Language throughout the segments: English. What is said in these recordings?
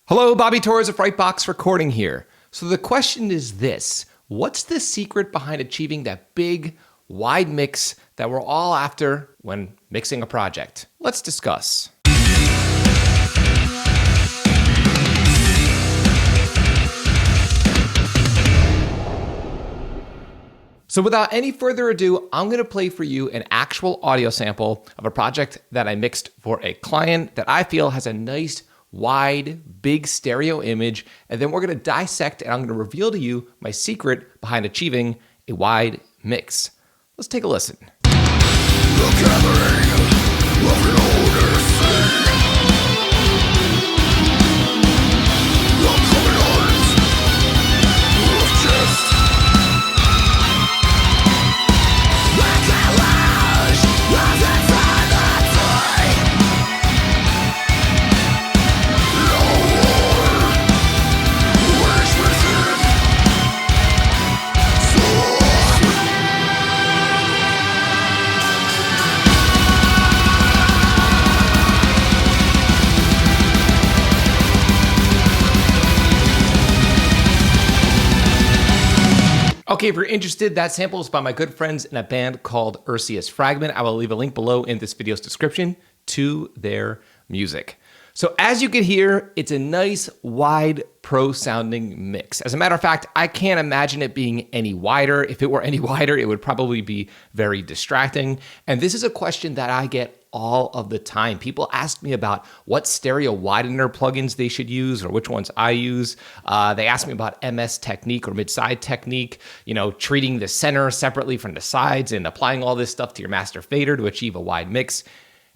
Hello, Bobby Torres of Frightbox Recording here. So the question is this: what's the secret behind achieving that big, wide mix that we're all after when mixing a project? Let's discuss. So without any further ado, I'm going to play for you an actual audio sample of a project that I mixed for a client that I feel has a nice, wide, big stereo image, and then we're going to dissect and I'm going to reveal to you my secret behind achieving a wide mix. Let's take a listen. Okay, if you're interested, that sample is by my good friends in a band called Ursius Fragment. I will leave a link below in this video's description to their music. So as you can hear, it's a nice, wide, pro-sounding mix. As a matter of fact, I can't imagine it being any wider. If it were any wider, it would probably be very distracting. And this is a question that I get all of the time. People ask me about what stereo widener plugins they should use or which ones I use. They ask me about MS Technique or mid-side technique, treating the center separately from the sides and applying all this stuff to your master fader to achieve a wide mix.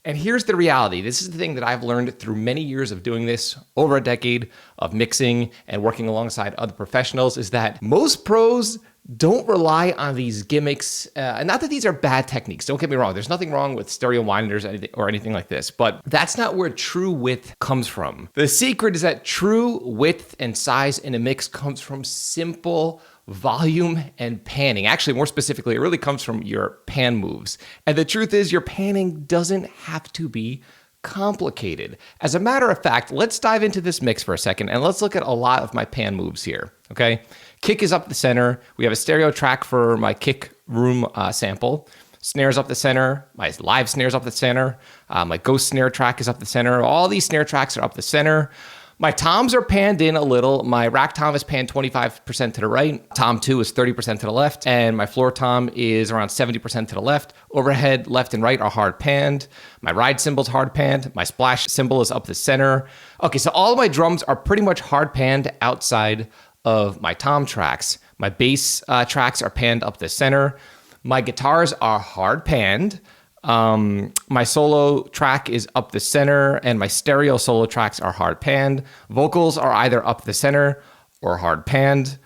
And here's the reality. This is the thing that I've learned through many years of doing this, over a decade of mixing and working alongside other professionals, is that most pros don't rely on these gimmicks. And not that these are bad techniques. Don't get me wrong. There's nothing wrong with stereo wideners or anything like this, but that's not where true width comes from. The secret is that true width and size in a mix comes from simple volume and panning. Actually, more specifically, it really comes from your pan moves. And the truth is, your panning doesn't have to be complicated. As a matter of fact, let's dive into this mix for a second and let's look at a lot of my pan moves here, okay? Kick is up the center. We have a stereo track for my kick room sample. Snares up the center. My live snares up the center. My ghost snare track is up the center. All these snare tracks are up the center. My toms are panned in a little. My rack tom is panned 25% to the right. Tom 2 is 30% to the left. And my floor tom is around 70% to the left. Overhead, left and right are hard panned. My ride cymbal's hard panned. My splash cymbal is up the center. Okay, so all of my drums are pretty much hard panned outside of my tom tracks. My bass tracks are panned up the center. My guitars are hard panned. My solo track is up the center and my stereo solo tracks are hard panned. Vocals are either up the center or hard panned.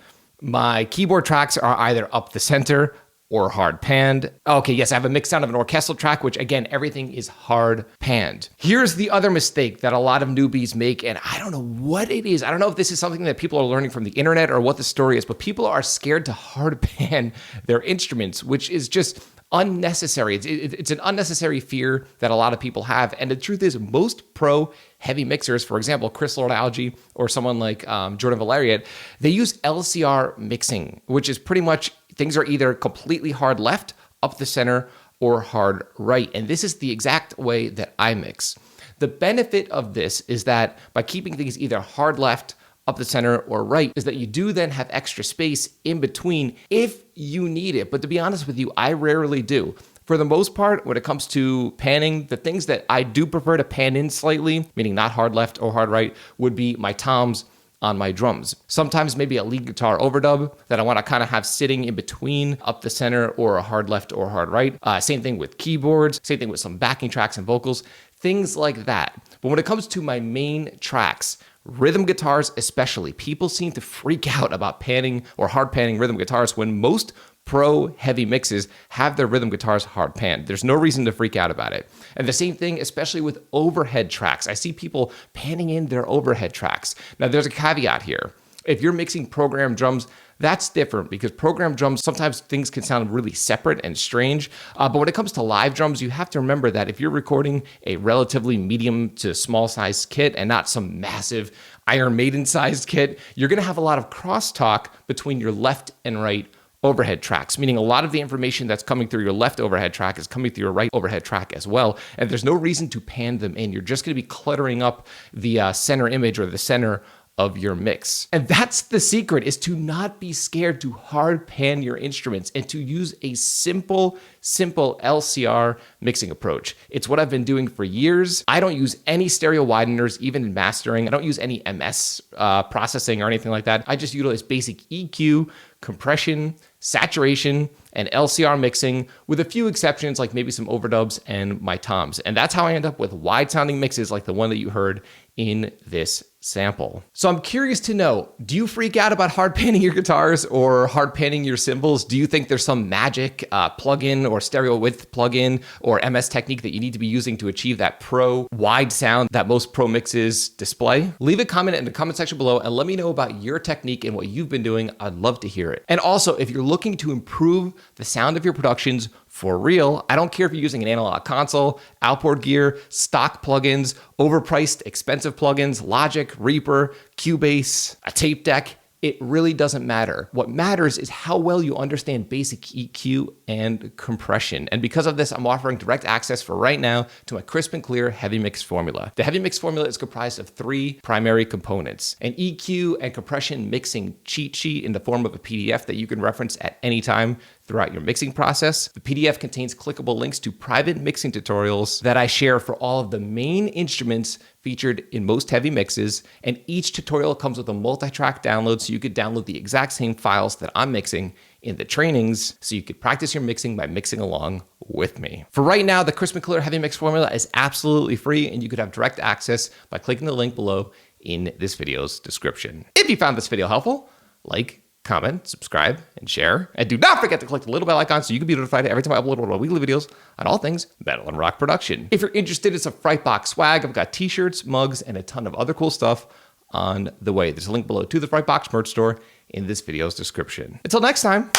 My keyboard tracks are either up the center or hard panned. Okay, yes, I have a mix sound of an orchestral track, which again, everything is hard panned. Here's the other mistake that a lot of newbies make, and I don't know what it is. I don't know if this is something that people are learning from the internet or what the story is, but people are scared to hard pan their instruments, which is just unnecessary. It's an unnecessary fear that a lot of people have. And the truth is, most pro heavy mixers, for example, Chris Lord-Alge or someone like Jordan Valerian, they use LCR mixing, which is pretty much things are either completely hard left, up the center, or hard right. And this is the exact way that I mix. The benefit of this is that by keeping things either hard left, up the center, or right, is that you do then have extra space in between if you need it. But to be honest with you, I rarely do. For the most part, when it comes to panning, the things that I do prefer to pan in slightly, meaning not hard left or hard right, would be my toms on my drums. Sometimes maybe a lead guitar overdub that I want to kind of have sitting in between up the center or a hard left or hard right. Same thing with keyboards, same thing with some backing tracks and vocals, things like that. But when it comes to my main tracks, rhythm guitars especially, people seem to freak out about panning or hard panning rhythm guitars when most pro heavy mixes have their rhythm guitars hard panned. There's no reason to freak out about it. And the same thing, especially with overhead tracks. I see people panning in their overhead tracks. Now there's a caveat here. If you're mixing programmed drums, That's different because programmed drums, sometimes things can sound really separate and strange. But when it comes to live drums, you have to remember that if you're recording a relatively medium to small size kit and not some massive Iron Maiden sized kit, you're going to have a lot of crosstalk between your left and right overhead tracks, meaning a lot of the information that's coming through your left overhead track is coming through your right overhead track as well. And there's no reason to pan them in. You're just going to be cluttering up the center image or the center of your mix. And that's the secret, is to not be scared to hard pan your instruments and to use a simple LCR mixing approach. It's what I've been doing for years. I don't use any stereo wideners, even in mastering. I don't use any MS processing or anything like that. I just utilize basic EQ, compression, saturation, and LCR mixing, with a few exceptions like maybe some overdubs and my toms. And that's how I end up with wide sounding mixes like the one that you heard in this sample. So I'm curious to know, do you freak out about hard panning your guitars or hard panning your cymbals? Do you think there's some magic plugin or stereo width plugin or MS technique that you need to be using to achieve that pro wide sound that most pro mixes display? Leave a comment in the comment section below and let me know about your technique and what you've been doing. I'd love to hear it. And also, if you're looking to improve the sound of your productions for real, I don't care if you're using an analog console, outboard gear, stock plugins, overpriced, expensive plugins, Logic, Reaper, Cubase, a tape deck. It really doesn't matter. What matters is how well you understand basic EQ and compression. And because of this, I'm offering direct access for right now to my crisp and clear heavy mix formula. The heavy mix formula is comprised of 3 primary components: an EQ and compression mixing cheat sheet in the form of a PDF that you can reference at any time throughout your mixing process. The PDF contains clickable links to private mixing tutorials that I share for all of the main instruments featured in most heavy mixes, and each tutorial comes with a multi-track download so you could download the exact same files that I'm mixing in the trainings so you could practice your mixing by mixing along with me. For right now, the Crisp and Clear Heavy Mix formula is absolutely free, and you could have direct access by clicking the link below in this video's description. If you found this video helpful, like, comment, subscribe, and share. And do not forget to click the little bell icon so you can be notified every time I upload one of my weekly videos on all things metal and rock production. If you're interested in some Frightbox swag, I've got t-shirts, mugs, and a ton of other cool stuff on the way. There's a link below to the Frightbox merch store in this video's description. Until next time,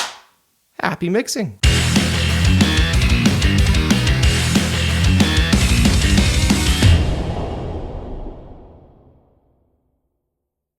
happy mixing.